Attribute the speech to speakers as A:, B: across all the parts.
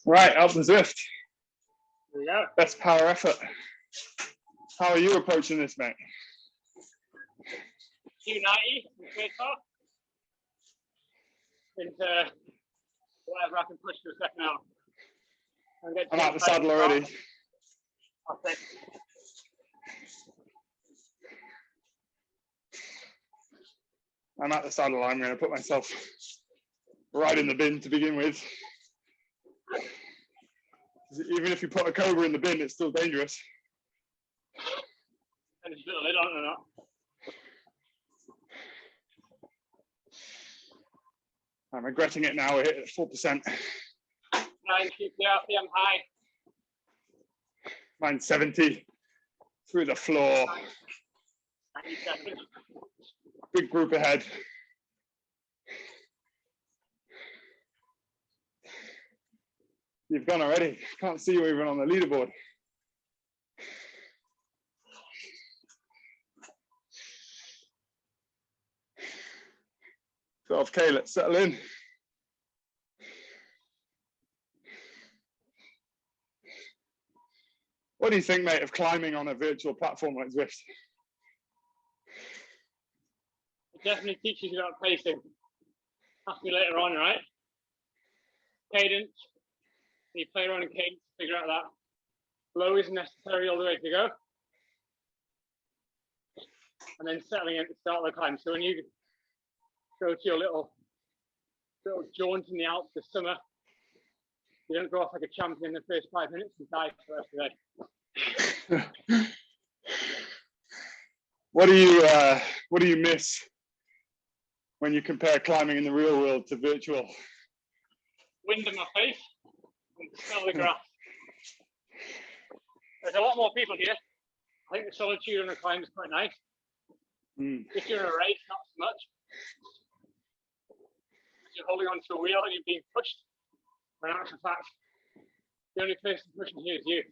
A: Right, Alp Du Zwift.
B: There we go.
A: Best power effort. How are you approaching this, mate?
B: 290 in the first half. Into whatever I can push to the second half.
A: I'm out the saddle already. I'm at the saddle. I'm going to put myself right in the bin to begin with. Even if you put a cobra in the bin, it's still dangerous.
B: And there's a little lid on it or not.
A: I'm regretting it now. We're hit at 4%.
B: 90 RPM high.
A: Mine's 70 through the floor.
B: 97.
A: Big group ahead. You've gone already. Can't see you even on the leaderboard. Okay, let's settle in. What do you think, mate, of climbing on a virtual platform like Zwift?
B: It definitely teaches you about pacing. Ask me later on, right? Cadence. You play around in cadence to figure out that flow isn't necessary all the way to go. And then settling in at the start of the climb. So when you go to your little jaunt in the Alps this summer, you don't go off like a champion in the first 5 minutes and die for the rest of the day.
A: What do you miss when you compare climbing in the real world to virtual?
B: Wind in my face and the smell of the grass. There's a lot more people here. I think the solitude on a climb is quite nice. If you're in a race, not so much. You're holding onto a wheel and you're being pushed. But in actual fact, the only person pushing here is you.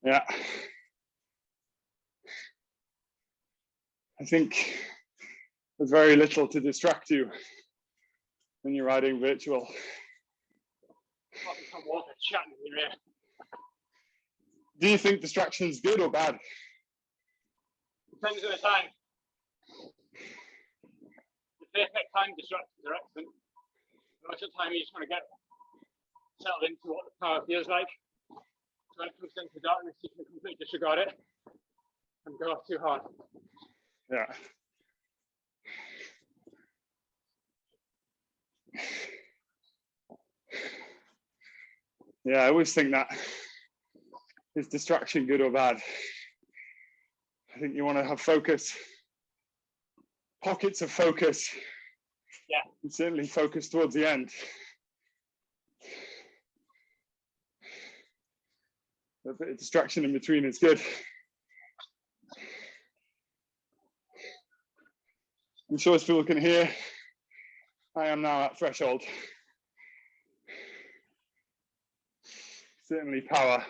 A: Yeah. I think there's very little to distract you when you're riding virtual.
B: Some water chatting in your ear.
A: Do you think distraction is good or bad?
B: Depends on the time. The perfect time distractions are excellent. Most of the time you just want to get settled into what the power feels like. So when it comes into darkness, you can completely disregard it and go off too hard.
A: Yeah. Yeah, I always think that, is distraction good or bad? I think you want to have focus, pockets of focus.
B: Yeah.
A: And certainly focus towards the end. A bit of distraction in between is good. I'm sure as people can hear, I am now at threshold. Certainly power.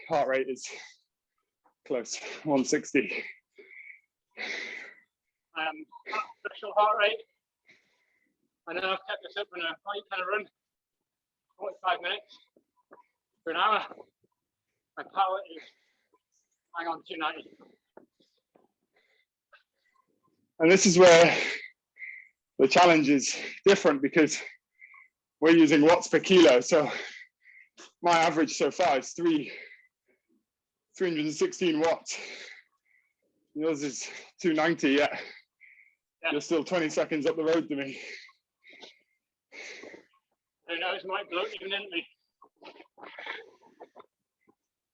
A: Heart rate is close, 160.
B: At threshold heart rate. I know I've kept this up in a light kind of run, 45 minutes for an hour. My power is hang on 290.
A: And this is where the challenge is different because we're using watts per kilo. So my average so far is 316 watts. Yours is 290, yeah. You're still 20 seconds up the road to me.
B: Who knows, might blow imminently.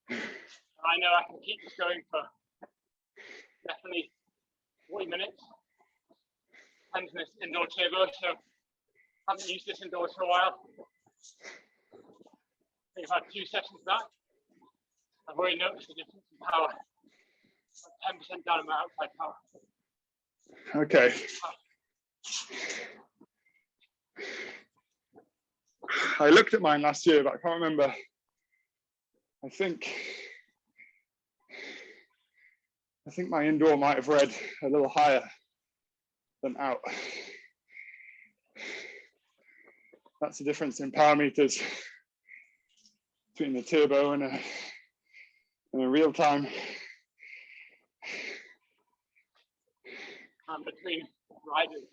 B: I know I can keep this going for definitely 40 minutes. Depends on this indoor turbo, so I haven't used this indoors for a while. I think I've had 2 sessions back. I've already noticed the difference in power. Like 10% down in my outside power.
A: Okay. I looked at mine last year, but I can't remember. I think my indoor might have read a little higher than out. That's the difference in power meters between the turbo and a real time.
B: And between riders.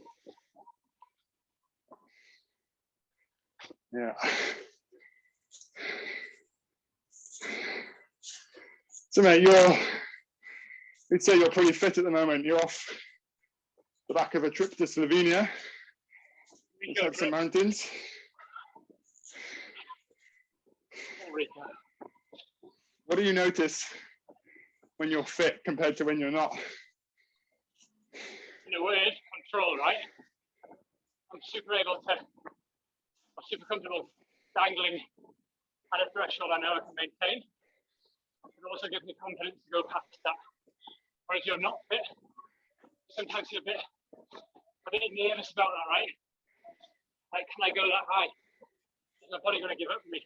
A: Yeah. So mate, we'd say you're pretty fit at the moment. You're off the back of a trip to Slovenia. Let's have some mountains. What do you notice when you're fit compared to when you're not?
B: In a word, control, right? I'm super comfortable dangling at a threshold I know I can maintain. It also gives me confidence to go past that. Whereas you're not fit, sometimes you're a bit nervous about that, right? Like, can I go that high? Is my body going to give up for me?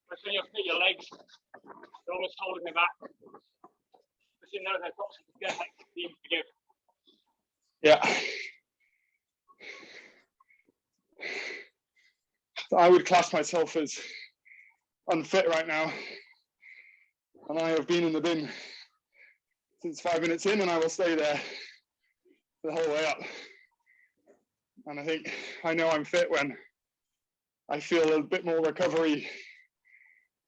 B: Whereas when you're fit, your legs, they're almost holding me back. Because you know they've got something to get, like, to give.
A: Yeah. So I would class myself as unfit right now. And I have been in the bin since 5 minutes in, and I will stay there the whole way up. And I think I know I'm fit when I feel a bit more recovery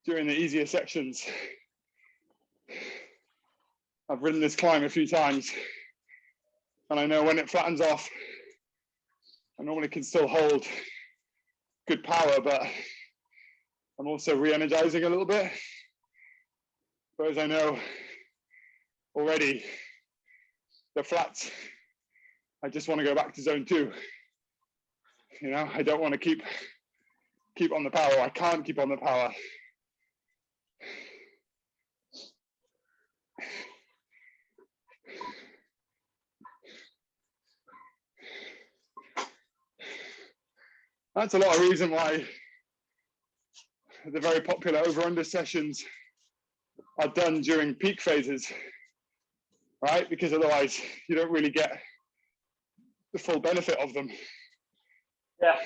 A: during the easier sections. I've ridden this climb a few times, and I know when it flattens off, I normally can still hold good power, but I'm also re-energizing a little bit. Whereas I know already the flats, I just want to go back to zone 2. You know, I don't want to keep on the power. I can't keep on the power. That's a lot of reason why the very popular over-under sessions are done during peak phases, right? Because otherwise you don't really get the full benefit of them.
B: Yeah.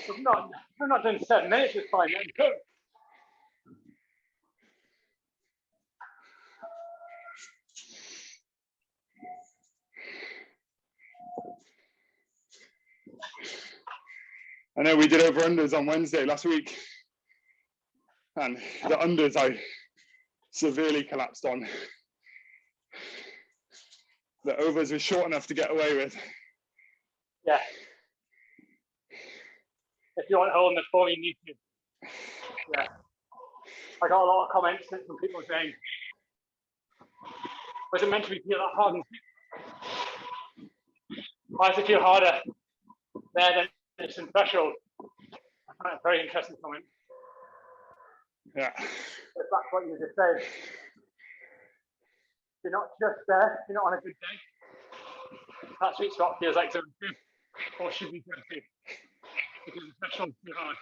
B: We've not done 7 minutes this time yet. Good.
A: I know we did over-unders on Wednesday last week, and the unders I severely collapsed on. The overs were short enough to get away with.
B: Yeah. If you want to hold the form, you need to. Yeah. I got a lot of comments from people saying, was it meant to be feel that hard? Why does it feel harder there than it's in threshold? I find it a very interesting comment.
A: Yeah.
B: But that's what you were just saying. You're not just there, you're not on a good day. That sweet spot feels like zone 2, or should be zone 2, because the threshold's too hard.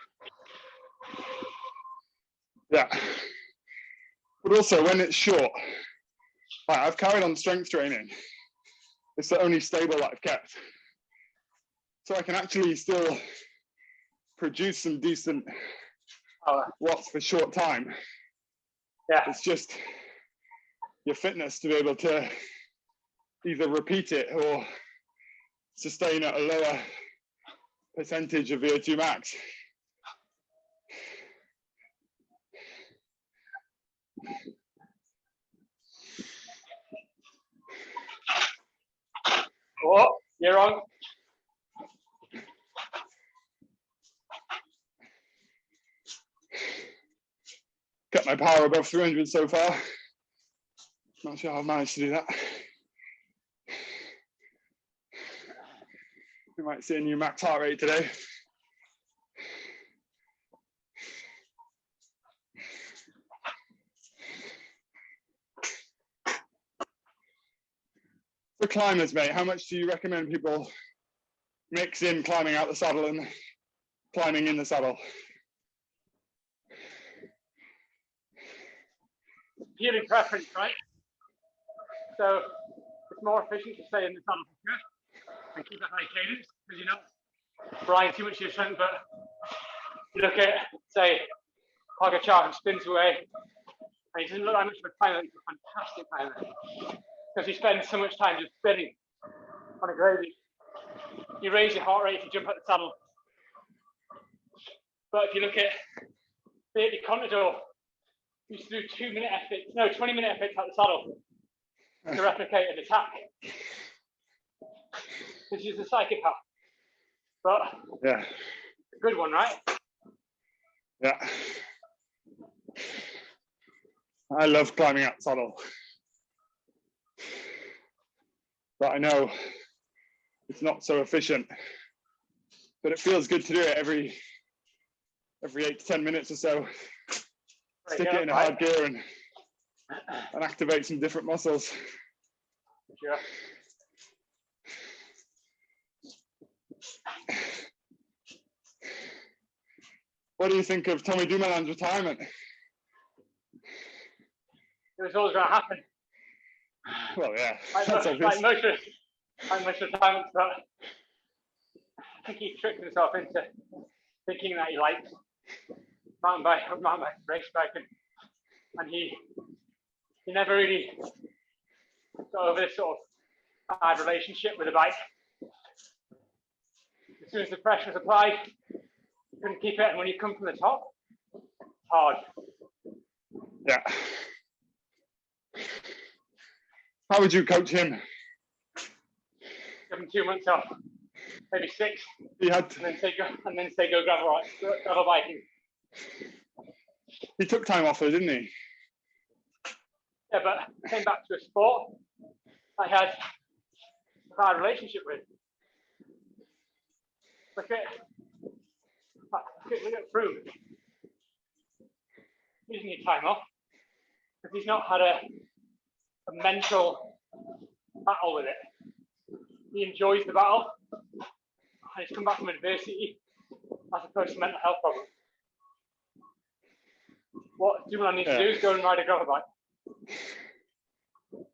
A: Yeah. But also when it's short, I've carried on strength training. It's the only stable that I've kept. So I can actually still produce some decent watts for short time.
B: Yeah.
A: It's just your fitness to be able to either repeat it or sustain at a lower percentage of VO2 max.
B: Oh, you're on.
A: Got my power above 300 so far. Not sure how I've managed to do that. We might see a new max heart rate today. For climbers, mate, how much do you recommend people mix in climbing out the saddle and climbing in the saddle?
B: Purely preference, right? So it's more efficient to stay in the saddle for sure. and keep a high cadence because you're not relying too much of your strength. But you look at, say, Pogacar and spins away, and he doesn't look like much of a climber. He's a fantastic climber because he spends so much time just spinning on a gradient. You raise your heart rate if you jump at the saddle. But if you look at the Contador, he used to do 20-minute efforts at the saddle to replicate an attack. Because he's a psychopath. But
A: yeah,
B: a good one, right?
A: Yeah. I love climbing up saddle. But I know it's not so efficient. But it feels good to do it every 8 to 10 minutes or so. Stick it in a hard gear and activate some different muscles.
B: Sure.
A: What do you think of Tommy Dumoulin's retirement?
B: It was always going to happen.
A: Well, yeah,
B: like most retirements, but I think he tricked himself into thinking that he liked mountain bike, race biking, and he never really got over this sort of bad relationship with the bike. As soon as the pressure was applied, you couldn't keep it, and when you come from the top, it's hard.
A: Yeah. How would you coach him?
B: Give him 2 months off, maybe 6.
A: He had,
B: and then say go gravel biking.
A: He took time off though, didn't he?
B: Yeah, but I came back to a sport I had a bad relationship with. Look at Froome. He's using his time off because he's not had a mental battle with it. He enjoys the battle and he's come back from adversity as opposed to mental health problems. What Dumoulin needs to do is go and ride a gravel bike.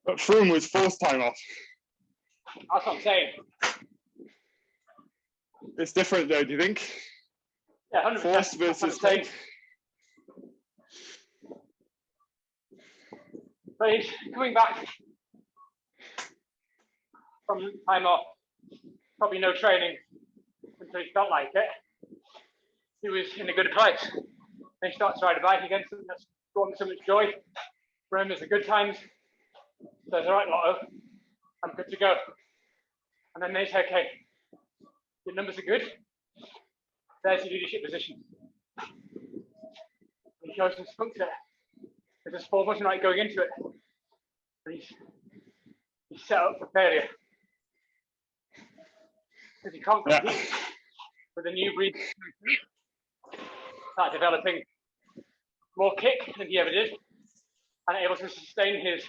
A: But Froome was forced time off.
B: That's what I'm saying.
A: It's different though, do you think?
B: Yeah, 100%.
A: Forced versus state.
B: But he's coming back from time off, probably no training until he felt like it. He was in a good place. Then he starts to ride a bike again, something that's brought him so much joy. Remembers the good times. Says, all right, Lotto, I'm good to go. And then they say, okay, your numbers are good. There's your leadership position. And he goes and spunks it. There's a small button right going into it. And he's set up for failure. Because he can't compete with a new breed. Start developing more kick than he ever did, and able to sustain his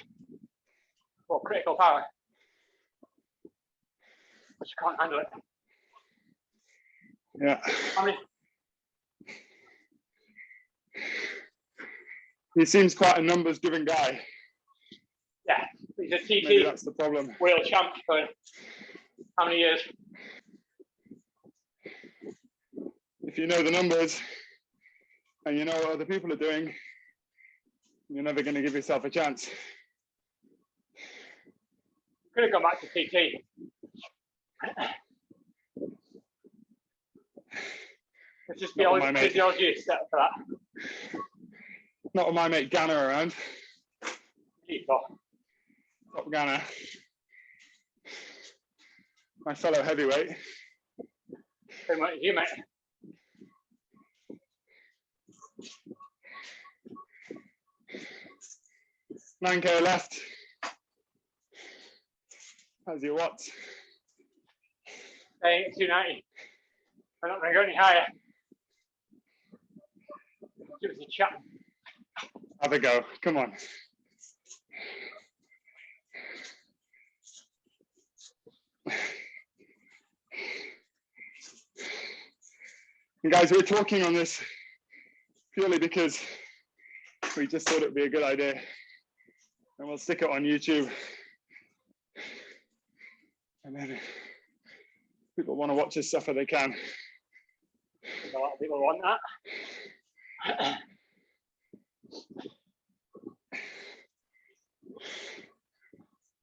B: critical power, but you can't handle it.
A: Yeah.
B: I mean,
A: he seems quite a numbers-given guy.
B: Yeah, he's a TT.
A: Maybe that's the problem.
B: World champ for how many years?
A: If you know the numbers and you know what other people are doing, you're never going to give yourself a chance.
B: Could have gone back to TT. It's just the old physiology is set for that.
A: Not with my mate Ganna around.
B: Top
A: Ganna. My fellow heavyweight.
B: Same like you, mate.
A: $9K left. How's your watts?
B: Staying at 290. I'm not going to go any higher. Give us a chat.
A: Have a go. Come on. And guys, we're talking on this purely because we just thought it would be a good idea. And we'll stick it on YouTube. And then People want to watch us suffer, they can.
B: A lot of people want that.
A: I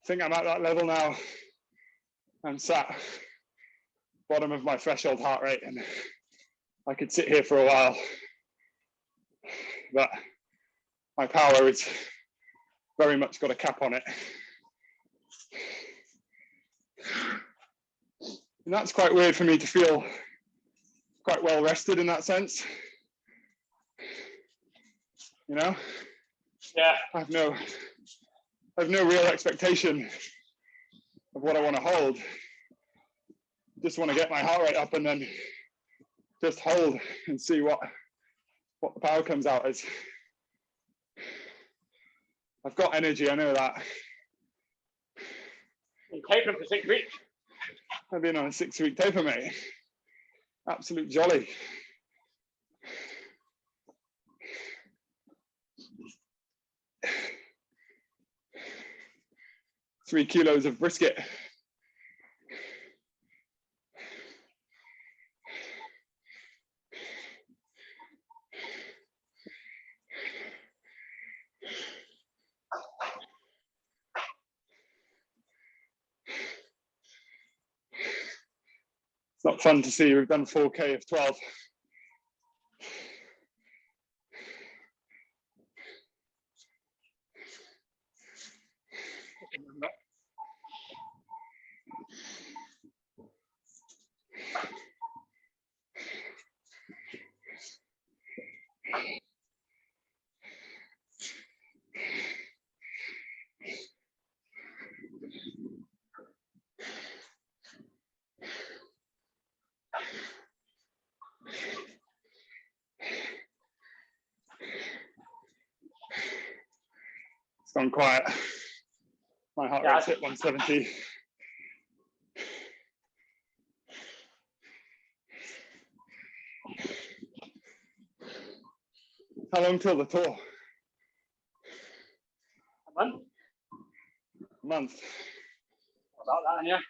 A: think I'm at that level now. I'm sat bottom of my threshold heart rate, and I could sit here for a while, but my power is very much got a cap on it. And that's quite weird for me to feel quite well rested in that sense. You know?
B: Yeah.
A: I have no real expectation of what I want to hold. Just want to get my heart rate up and then just hold and see what the power comes out as. I've got energy, I know that.
B: You tapering for 6 weeks.
A: I've been on a 6-week taper, mate. Absolute jolly. Three kilos of brisket. It's not fun to see. We've done 4K of 12. It's gone quiet. My heart rate's hit 170. How long till the tour?
B: A month.
A: A month.
B: About that, yeah.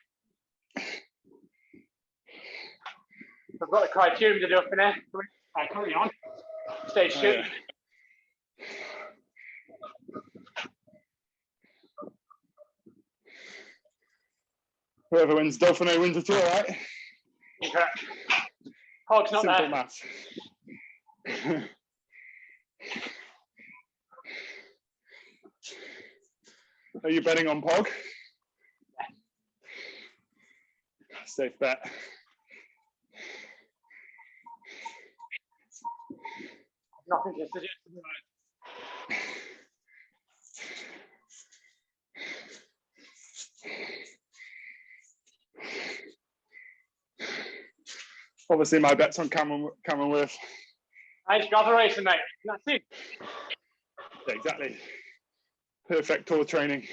B: I've got the criterium to do up in there. Currently on. Stage 2.
A: Yeah. Whoever wins Dauphiné wins the tour, right?
B: Correct. Hog's not
A: Simple
B: there.
A: maths. Are you betting on Pog?
B: Yeah.
A: Safe bet.
B: Nothing to suggest.
A: Obviously, my bet's on Cameron Worth.
B: Nice gravel racing, mate. That's it.
A: Yeah, exactly. Perfect tour training.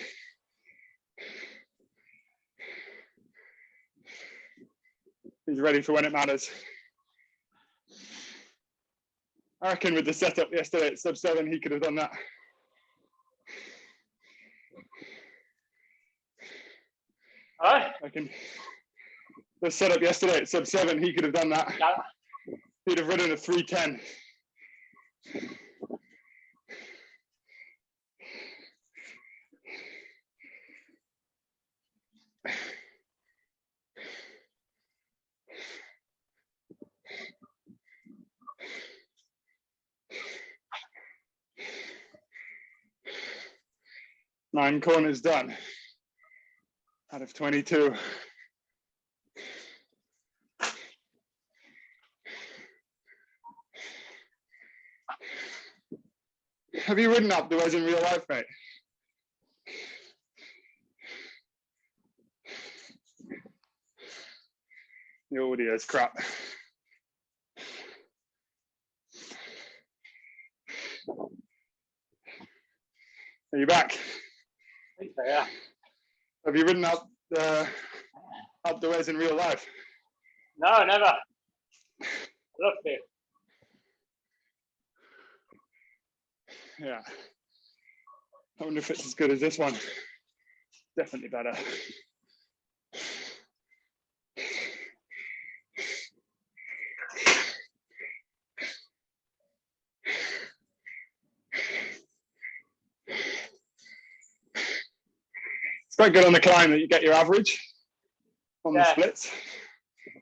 A: He's ready for when it matters. I reckon with the setup yesterday at sub 7, he could have done that.
B: Huh?
A: I reckon the setup yesterday at sub 7, he could have done that.
B: Yeah.
A: He'd have ridden a 310. Nine corners done out of 22. Have you ridden Alp Du Zwift in real life, mate? The audio is crap. Are you back?
B: I think so, yeah.
A: Have you ridden Alp Du Zwift in real life?
B: No, never. Love to.
A: Yeah. I wonder if it's as good as this one. Definitely better. quite good on the climb that you get your average on the splits.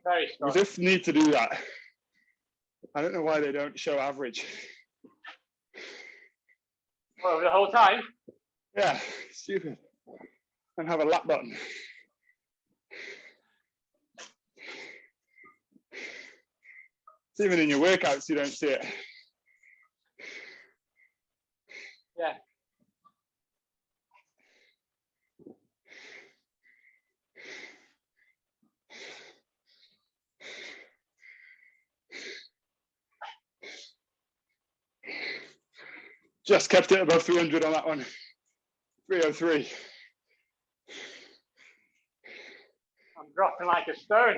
B: Very strong.
A: Zwift need to do that. I don't know why they don't show average.
B: Over the whole time?
A: Yeah, stupid. And have a lap button. It's even in your workouts, you don't see it.
B: Yeah.
A: Just kept it above 300 on that one. 303.
B: I'm dropping like a stone.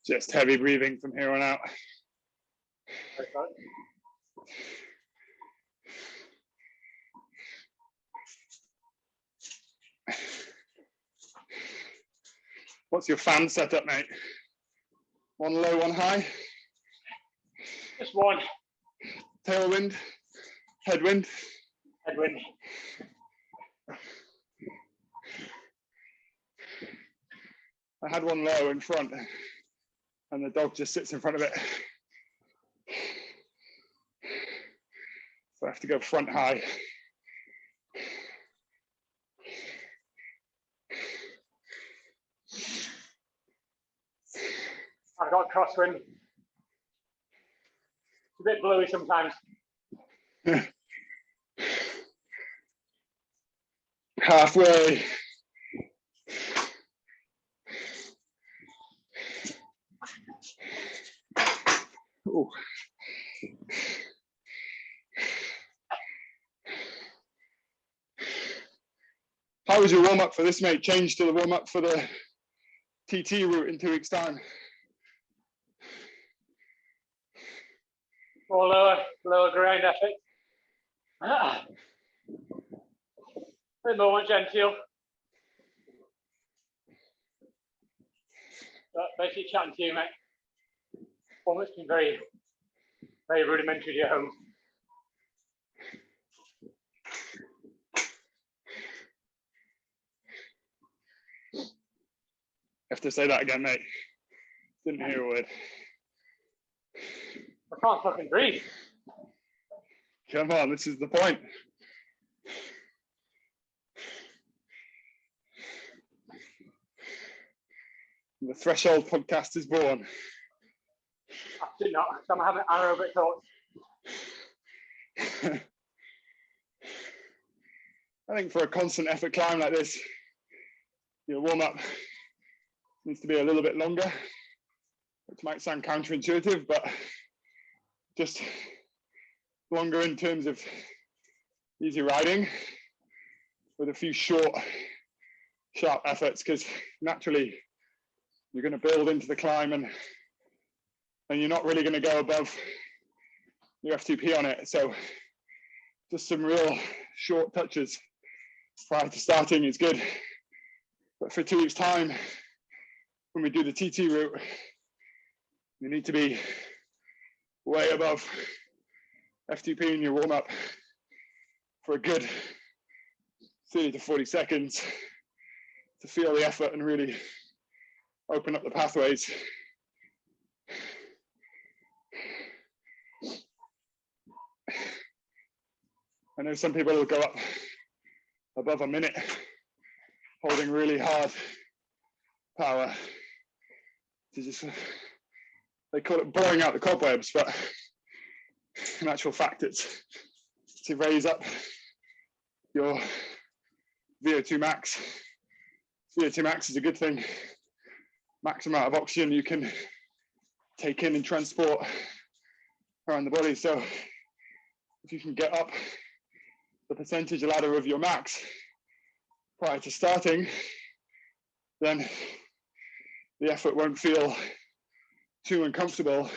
A: Just heavy breathing from here on out. What's your fan setup, mate? One low, one high?
B: Just one.
A: Tailwind? Headwind?
B: Headwind.
A: I had one low in front and the dog just sits in front of it. So I have to go front high.
B: I've got crosswind. It's a bit bluey sometimes.
A: Halfway. Ooh. How was your warm-up for this, mate? Change to the warm-up for the TT route in 2 weeks' time.
B: More lower ground effort. A bit more genteel. But basically chatting to you, mate. Performance been very, very rudimentary at home.
A: Have to say that again, mate. Didn't hear a word.
B: I can't fucking breathe.
A: Come on, this is the point. The Threshold podcast is born.
B: Absolutely not. So I'm having anaerobic thoughts.
A: I think for a constant effort climb like this, your warm-up needs to be a little bit longer, which might sound counterintuitive, but just longer in terms of easy riding with a few short, sharp efforts, because naturally you're going to build into the climb and you're not really going to go above your FTP on it. So just some real short touches prior to starting is good. But for 2 weeks' time, when we do the TT route, you need to be way above FTP in your warm-up for a good 30 to 40 seconds to feel the effort and really open up the pathways. I know some people will go up above a minute, holding really hard power to just, they call it blowing out the cobwebs, but in actual fact, it's to raise up your VO2 max. VO2 max is a good thing. Max amount of oxygen you can take in and transport around the body. So if you can get up the percentage ladder of your max prior to starting, then the effort won't feel too uncomfortable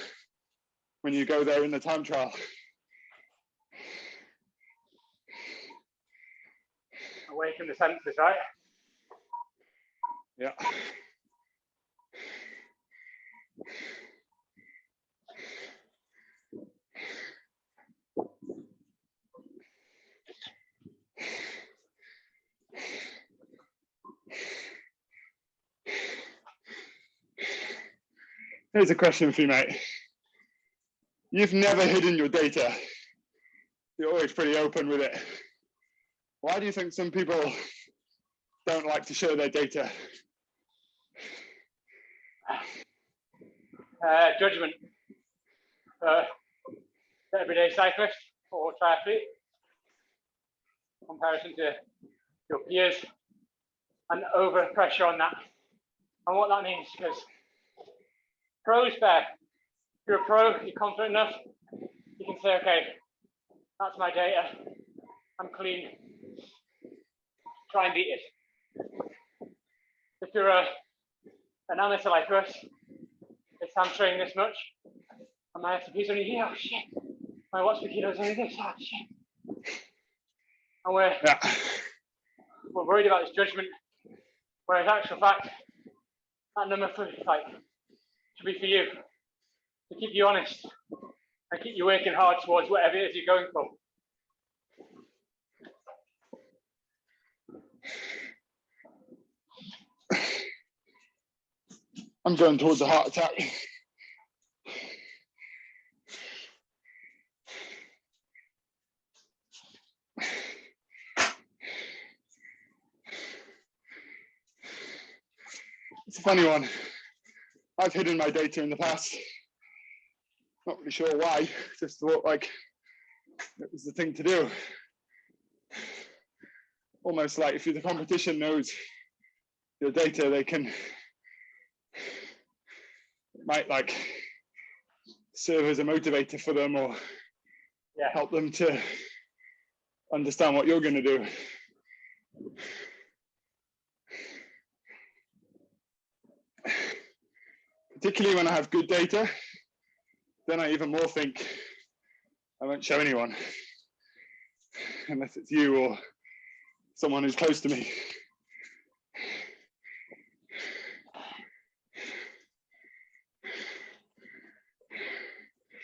A: when you go there in the time trial.
B: Awaken the senses, right?
A: Yeah. Here's a question for you, mate. You've never hidden your data. You're always pretty open with it. Why do you think some people don't like to share their data?
B: Judgment. The everyday cyclist or triathlete, comparison to your peers, and over pressure on that. And what that means, because pros fair. If you're a pro, you're confident enough, you can say, okay, that's my data, I'm clean, try and beat it. If you're an amateur like us, it's I'm training this much, and my FTP is only here, oh shit, my watch per kilo is only this, oh shit. And we're worried about this judgment, whereas actual fact, that number for like should be for you, to keep you honest and keep you working hard towards whatever it is you're going for.
A: I'm going towards a heart attack. It's a funny one. I've hidden my data in the past. Not really sure why, just thought like it was the thing to do. Almost like if the competition knows your data, they can, it might like serve as a motivator for them or help them to understand what you're going to do. Particularly when I have good data, then I even more think I won't show anyone unless it's you or someone who's close to me.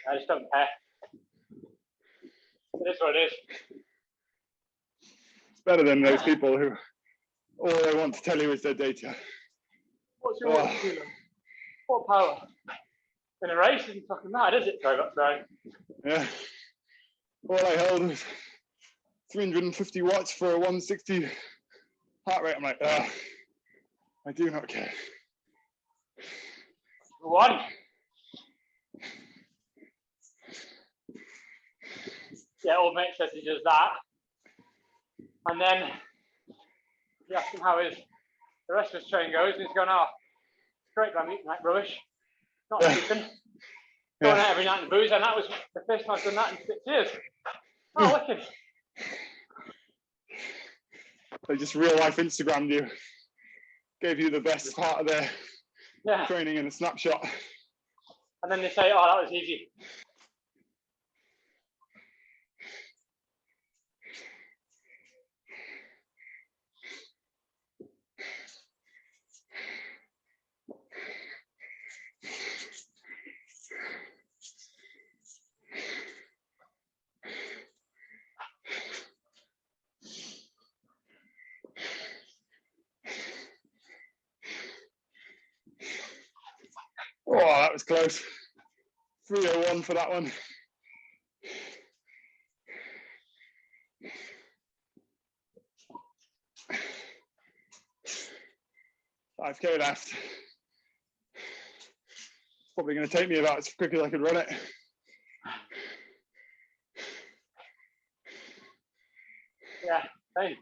B: I just don't care. It is what it is.
A: It's better than those people who all they want to tell you is their data.
B: What's your watch kilo? What power? In a race isn't fucking mad, is it? Sorry.
A: Yeah. All I held was 350 watts for a 160 heart rate. I'm like, I do not care.
B: One. Yeah, old mate says he does that. And then you ask him how the rest of his training goes, and he's going, oh, great, but I'm eating like rubbish. Not sleeping. Going out every night in the booze, and that was the first time I've done that in 6 years. Oh, wicked.
A: They just real life Instagrammed you, gave you the best part of their training in a snapshot.
B: And then they say, oh, that was easy.
A: Oh, that was close. 301 for that one. 5K left. It's probably going to take me about as quick as I could run it.
B: Yeah, same.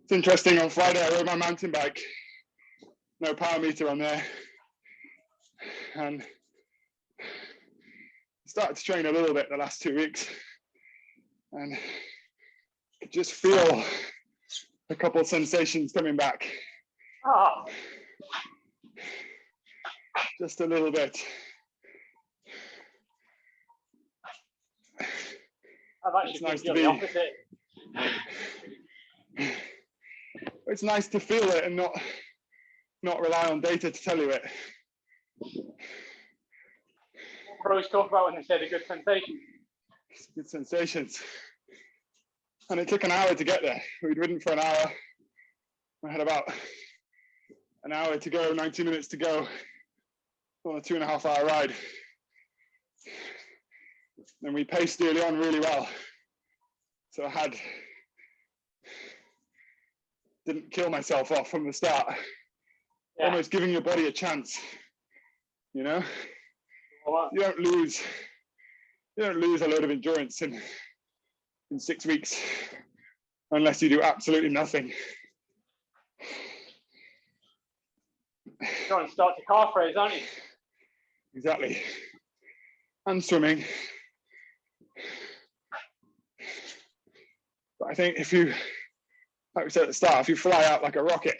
A: It's interesting, on Friday I rode my mountain bike, no power meter on there, and started to train a little bit the last 2 weeks, and could just feel a couple of sensations coming back.
B: Oh.
A: Just a little bit.
B: I've actually
A: It's nice to
B: the
A: be.
B: opposite.
A: It's nice to feel it and not rely on data to tell you it.
B: Pros talk about when they say the good sensations.
A: It's good sensations. And it took an hour to get there. We'd ridden for an hour. I had about an hour to go, 90 minutes to go on a 2.5 hour ride. And we paced early on really well. So I didn't kill myself off from the start. Yeah. Almost giving your body a chance, you know? You don't lose a load of endurance in 6 weeks unless you do absolutely nothing.
B: Go and start to calf raise, aren't you?
A: Exactly. And swimming. But I think if you, like we said at the start, if you fly out like a rocket,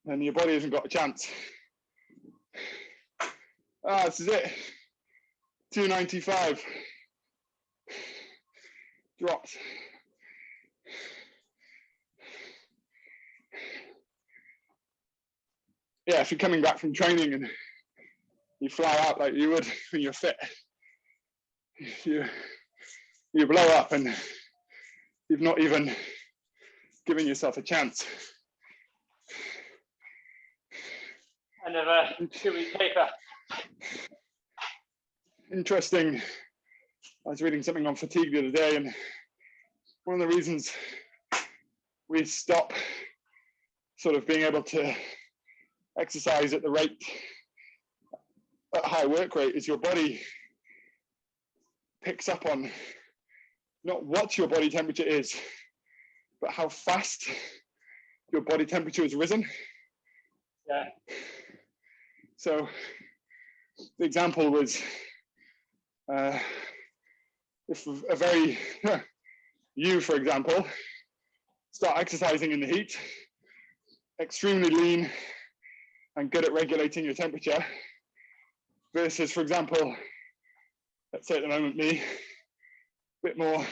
A: then your body hasn't got a chance. This is it. 295. Dropped. Yeah, if you're coming back from training and you fly out like you would when you're fit, you blow up and you've not even given yourself a chance.
B: Another 2-week paper.
A: Interesting. I was reading something on fatigue the other day, and one of the reasons we stop sort of being able to exercise at high work rate is your body picks up on not what your body temperature is, but how fast your body temperature has risen.
B: Yeah.
A: So the example was if you, for example, start exercising in the heat, extremely lean and good at regulating your temperature, versus, for example, let's say at the moment me, a bit more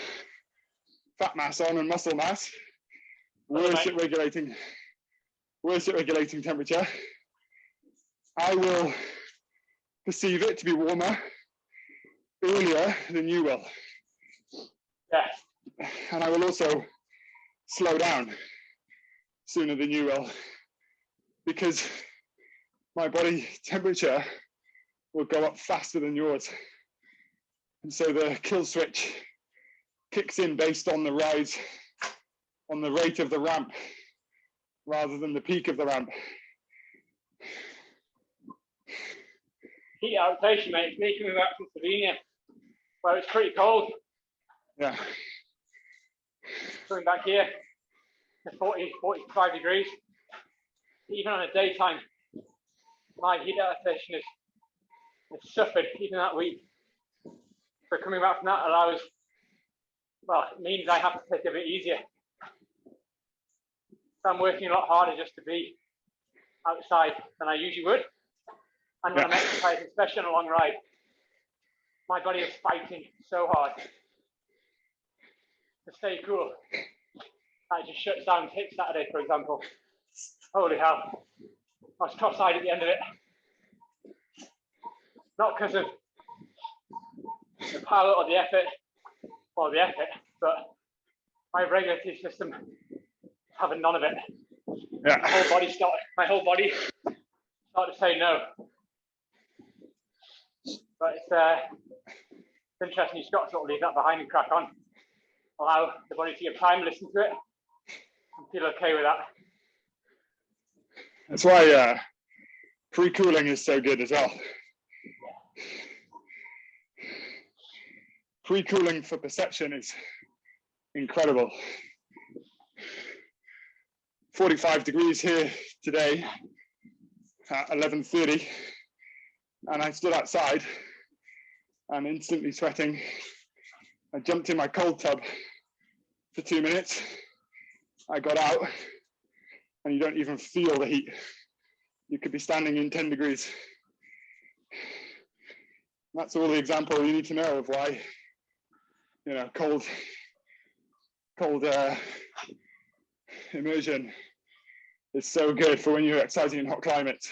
A: fat mass on and muscle mass, worse at regulating temperature, I will perceive it to be warmer earlier than you will.
B: Yeah.
A: And I will also slow down sooner than you will, because my body temperature will go up faster than yours. And so the kill switch kicks in based on the rise, on the rate of the ramp, rather than the peak of the ramp.
B: Heat adaptation, mate. It's me coming back from Slovenia, where it's pretty cold.
A: Yeah.
B: Coming back here to 40, 45 degrees. Even on a daytime, my heat adaptation has suffered even that week. So coming back from that allows, well, it means I have to take it a bit easier. So I'm working a lot harder just to be outside than I usually would. And when I'm exercising, especially on a long ride, my body is fighting so hard to stay cool. That just shuts down. Take Saturday, for example. Holy hell. I was cross-eyed at the end of it. Not because of the power or the effort, but my regulatory system having none of it.
A: Yeah.
B: My whole body started to say no. But it's interesting. You've got to sort of leave that behind and crack on. Allow the body to give time, listen to it, and feel okay with that.
A: That's why pre-cooling is so good as well. Pre-cooling for perception is incredible. 45 degrees here today at 11:30, and I stood outside and instantly sweating. I jumped in my cold tub for 2 minutes. I got out and you don't even feel the heat. You could be standing in 10 degrees. That's all the example you need to know of why, you know, cold immersion is so good for when you're exercising in hot climates.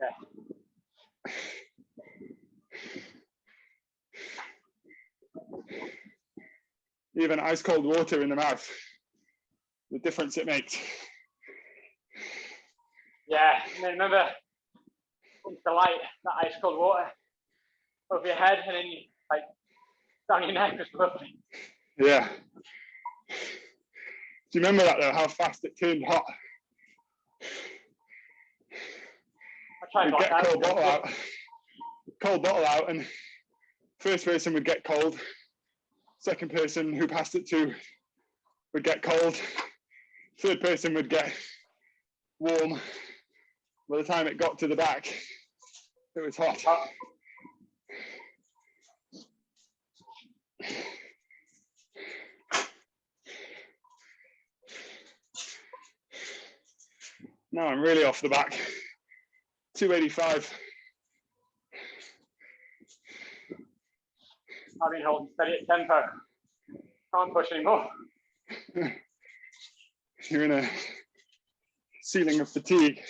B: Yeah.
A: Even ice cold water in the mouth, the difference it makes.
B: Yeah, and then remember, it's the light, that ice cold water over your head, and then you, like, down your neck was lovely.
A: Yeah. Do you remember that though, how fast it turned hot?
B: I tried
A: We'd get
B: that.
A: cold bottle out, and first person would get cold, second person who passed it to would get cold, third person would get warm. By the time it got to the back, it was hot. Now I'm really off the back. 285.
B: I've been holding steady at tempo. Can't push anymore.
A: You're in a ceiling of fatigue.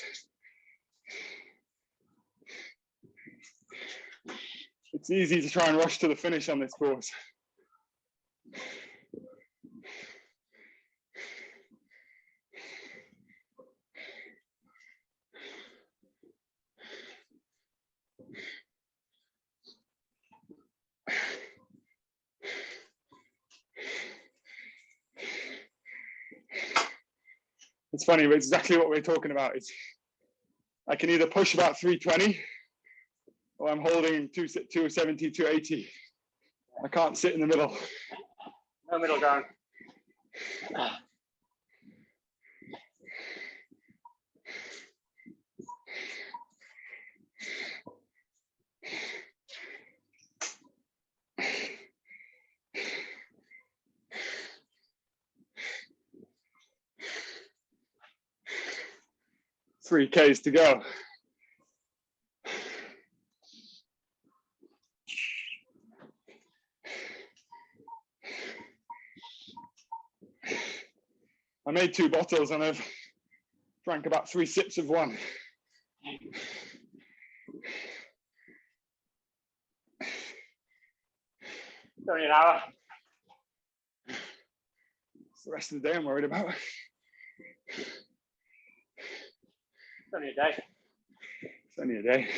A: It's easy to try and rush to the finish on this course. It's funny, but exactly what we're talking about is I can either push about 320 or I'm holding 270, 280. I can't sit in the middle.
B: No middle ground.
A: Three Ks to go. I made 2 bottles and I've drank about 3 sips of one.
B: It's only an hour.
A: It's the rest of the day I'm worried about.
B: It's only a day.
A: It's only a day.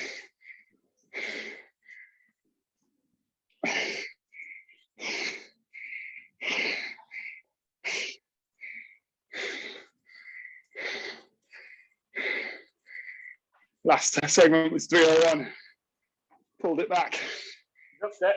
A: Last segment was 301. Pulled it back.
B: That's it.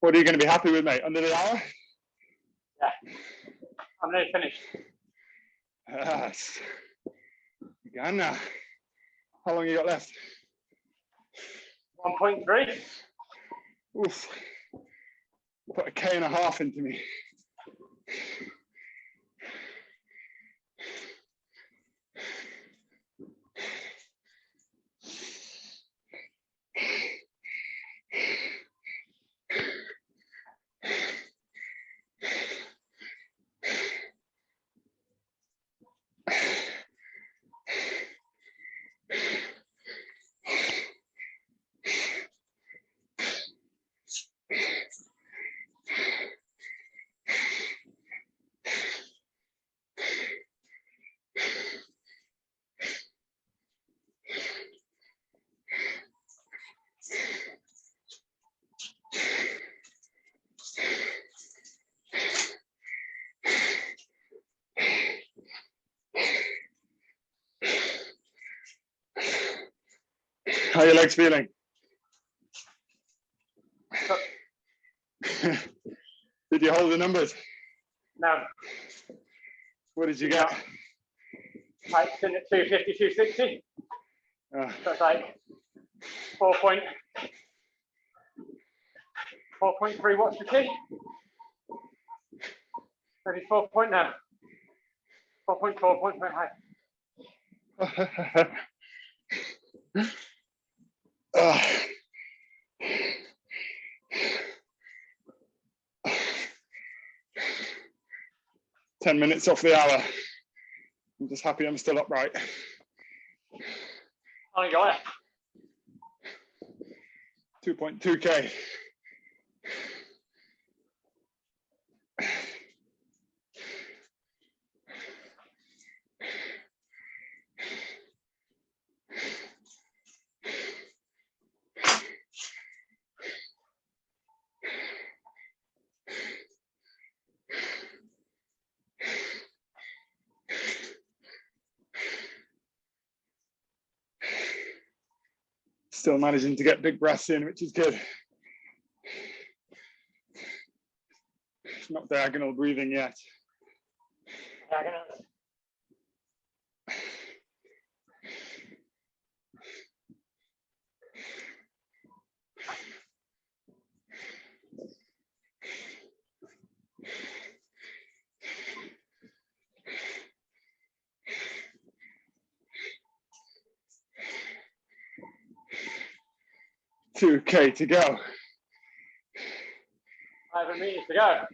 A: What are you going to be happy with, mate? Under the hour?
B: Yeah. I'm nearly finished.
A: Yes. Again now. How long you got left?
B: 1.3.
A: Oof. Put a K and a half into me. How are your legs feeling? Did you hold the numbers?
B: No.
A: What did you get?
B: Like sitting at 250, 260. So it's like 4.3 watts per key. Maybe 4 point now. 4.4, point high.
A: 10 minutes off the hour. I'm just happy I'm still upright.
B: How long you got left?
A: 2.2K. Still managing to get big breaths in, which is good. Not diagonal breathing yet.
B: Diagonal.
A: $2K to go.
B: 500 meters to go.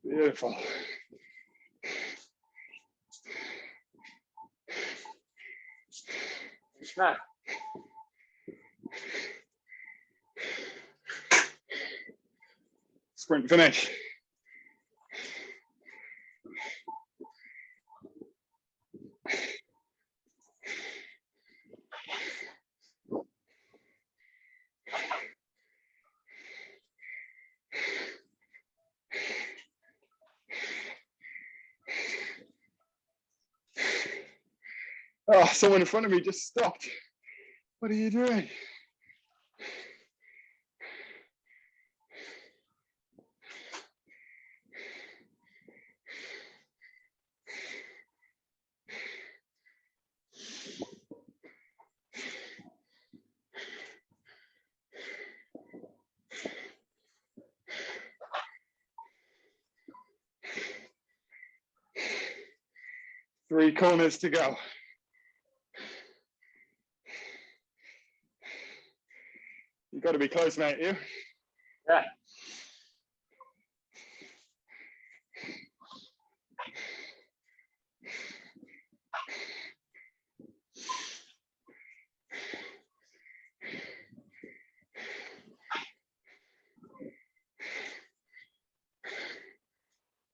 A: Beautiful.
B: No.
A: Sprint finish. Oh, someone in front of me just stopped. What are you doing? Three corners to go. You've got to be close, mate, you?
B: Yeah.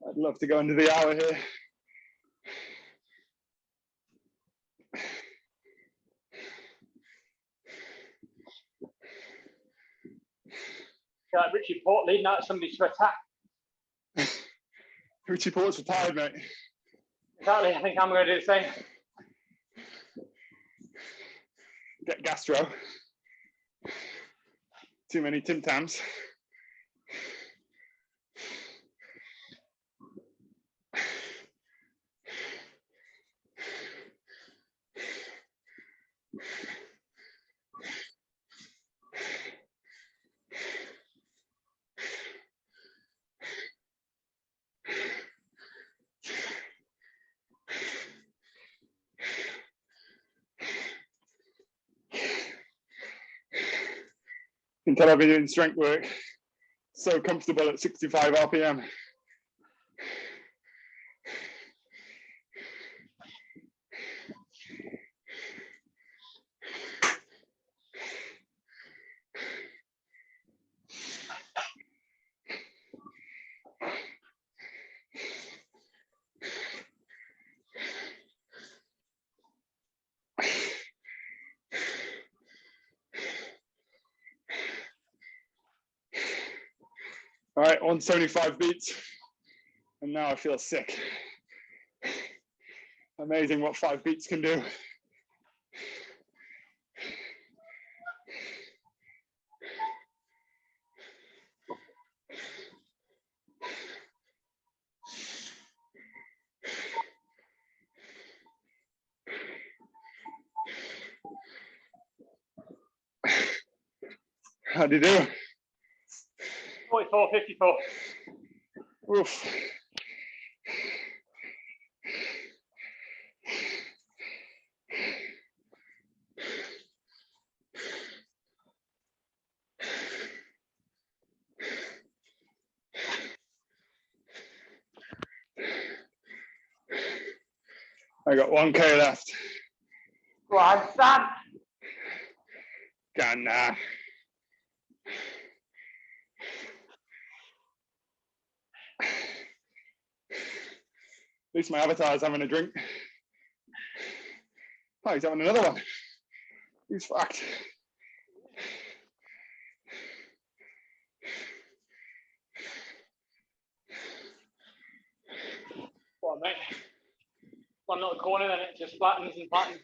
A: I'd love to go into the hour here.
B: Like Richie Port leading out somebody to attack.
A: Richie Port's retired, mate.
B: Exactly, I think I'm going to do the same.
A: Get gastro. Too many Tim Tams. You can tell I've been doing strength work. So comfortable at 65 RPM. All right, 175 beats. And now I feel sick. Amazing what 5 beats can do. How'd you do?
B: 44.54.
A: Oof. I got 1K left.
B: Go on, Sam.
A: Gone now. At least my avatar is having a drink. Oh, he's having another one. He's fucked.
B: Go on, mate. One little corner, then it just flattens and flattens.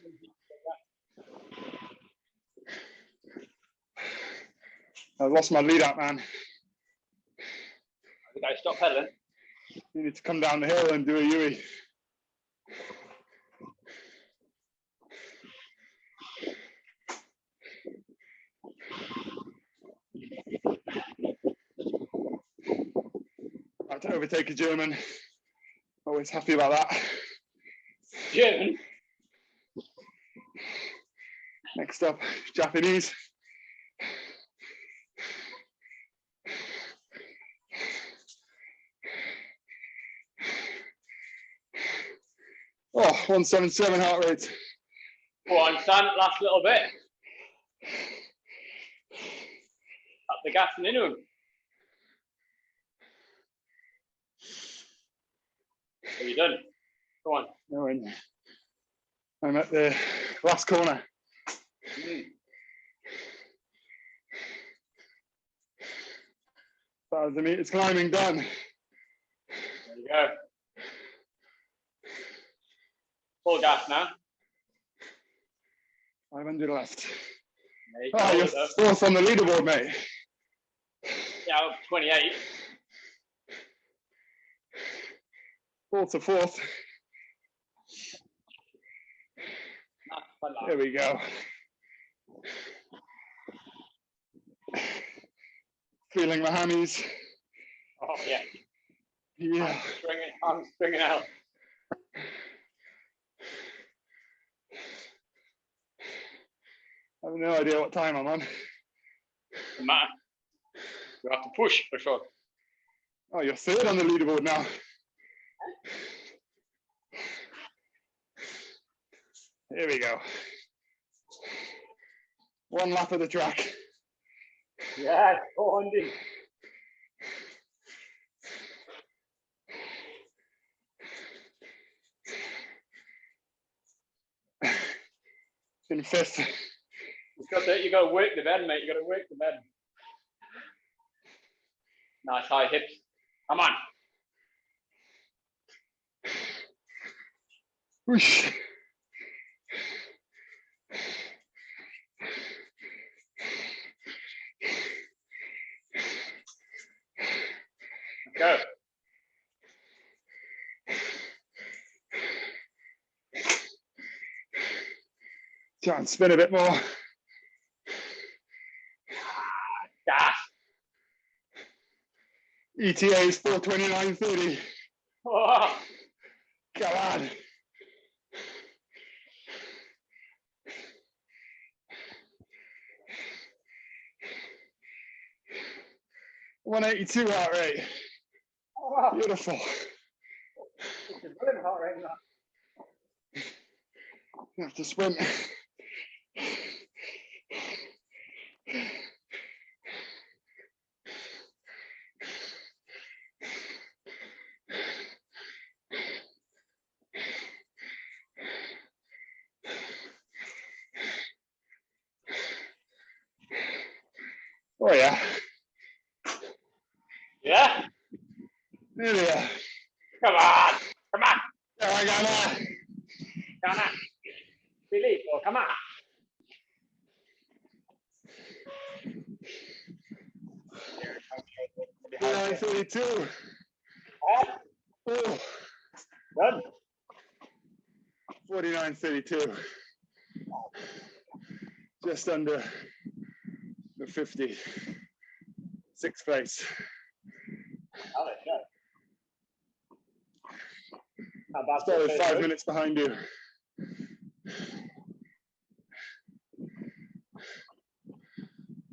A: I've lost my lead out, man.
B: The guy stop pedaling.
A: You need to come down the hill and do a Yui. About to overtake a German. Always happy about that.
B: German.
A: Next up, Japanese. Oh, 177 heart rate.
B: Go on, Sam, last little bit. Up the gas and into him. Are you done? Go on.
A: No, I'm at the last corner. That was the meters climbing done.
B: There you go. Full gas now.
A: 500 left.
B: There you
A: Oh,
B: go.
A: you're fourth on the leaderboard, mate.
B: Yeah, 28.
A: Fourth to fourth. There we go. Feeling my hammies.
B: Oh, yeah.
A: Yeah.
B: I'm stringing out.
A: I have no idea what time I'm on.
B: Doesn't matter. You have to push for sure.
A: Oh, you're third on the leaderboard now. Here we go. One lap of the track.
B: Yeah, 400.
A: In fifth.
B: You got to work the bed, mate. You got to work the bed. Nice high hips. Come on.
A: Whoosh.
B: Go.
A: Try and spin a bit more.
B: Gas.
A: ETA is 4:29:30.
B: Oh.
A: Come on. $182 heart rate.
B: Oh.
A: Beautiful.
B: It's a brilliant heart rate now.
A: You have to sprint. Oh yeah.
B: Yeah?
A: There we are.
B: Come on. Come on.
A: There I got that.
B: Come on. Believe, oh, come on.
A: $9.32. Oh.
B: Done.
A: 49.32. Just under the 50, 6th place.
B: Oh, yeah. How bad
A: Started 5 minutes behind you.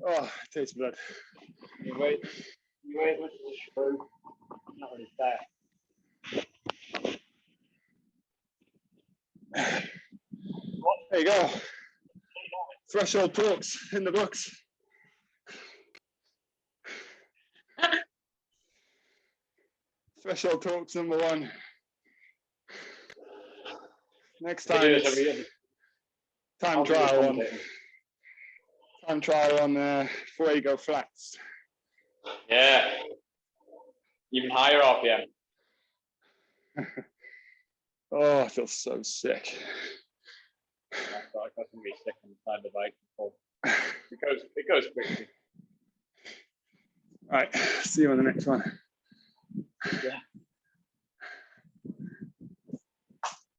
A: Oh, it tastes blood.
B: You wait as much as a shrew. Not really fair.
A: There you go. Threshold talks in the books. Threshold talks #1. Next time it's time trial on Fuego Flats.
B: Yeah. Even higher RPM.
A: Oh, I feel so sick.
B: I feel like I can be sick on the side of the bike before. It goes quickly.
A: All right, see you on the next one.